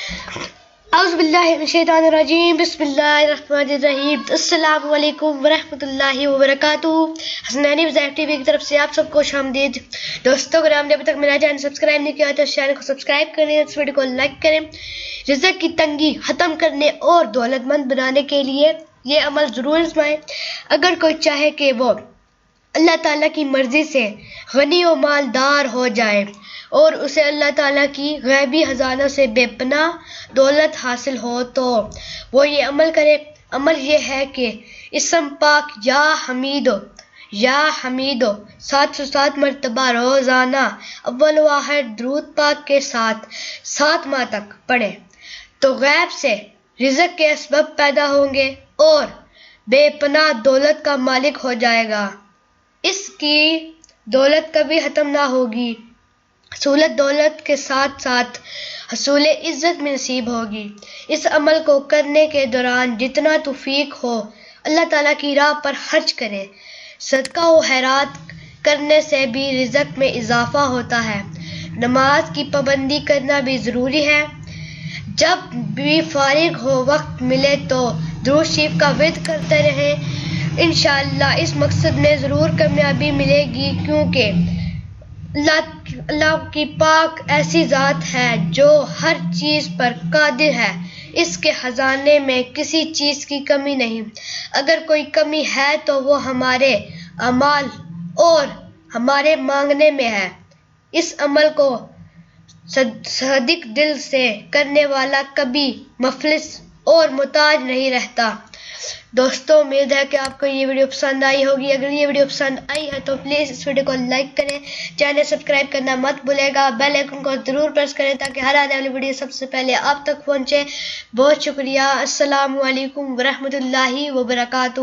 اعوذ باللہ من الشیطان الرجیم، بسم اللہ الرحمن الرحیم۔ السلام علیکم ورحمۃ اللہ وبرکاتہ۔ حسنین وظائف ٹی وی کی طرف سے آپ سب کو خوش آمدید۔ دوستوں، اگر آپ نے ابھی تک میرا چینل سبسکرائب نہیں کیا تو اس چینل کو سبسکرائب کریں، اس ویڈیو کو لائک کریں۔ رزق کی تنگی ختم کرنے اور دولت مند بنانے کے لیے یہ عمل ضرور آزمائیں۔ اگر کوئی چاہے کہ وہ اللہ تعالیٰ کی مرضی سے غنی و مالدار ہو جائے اور اسے اللہ تعالیٰ کی غیبی خزانوں سے بے پناہ دولت حاصل ہو تو وہ یہ عمل کرے۔ عمل یہ ہے کہ اسم پاک یا حمیدو 707 مرتبہ روزانہ اول و آخر درود پاک کے ساتھ 7 ماہ تک پڑھے تو غیب سے رزق کے اسباب پیدا ہوں گے اور بے پناہ دولت کا مالک ہو جائے گا۔ اس کی دولت کبھی ختم نہ ہوگی۔ حصولت دولت کے ساتھ ساتھ حصول عزت میں نصیب ہوگی۔ اس عمل کو کرنے کے دوران جتنا توفیق ہو اللہ تعالیٰ کی راہ پر خرچ کرے۔ صدقہ و خیرات کرنے سے بھی رزق میں اضافہ ہوتا ہے۔ نماز کی پابندی کرنا بھی ضروری ہے۔ جب بھی فارغ ہو وقت ملے تو درود شریف کا ورد کرتے رہیں۔ انشاءاللہ اس مقصد میں ضرور کامیابی ملے گی، کیونکہ اللہ کی پاک ایسی ذات ہے جو ہر چیز پر قادر ہے۔ اس کے خزانے میں کسی چیز کی کمی نہیں۔ اگر کوئی کمی ہے تو وہ ہمارے اعمال اور ہمارے مانگنے میں ہے۔ اس عمل کو صادق دل سے کرنے والا کبھی مفلس اور محتاج نہیں رہتا۔ دوستوں، امید ہے کہ آپ کو یہ ویڈیو پسند آئی ہوگی۔ اگر یہ ویڈیو پسند آئی ہے تو پلیز اس ویڈیو کو لائک کریں، چینل سبسکرائب کرنا مت بھولے گا، بیل آئیکن کو ضرور پریس کریں تاکہ ہر آنے والی ویڈیو سب سے پہلے آپ تک پہنچے۔ بہت شکریہ۔ السلام علیکم ورحمۃ اللہ وبرکاتہ۔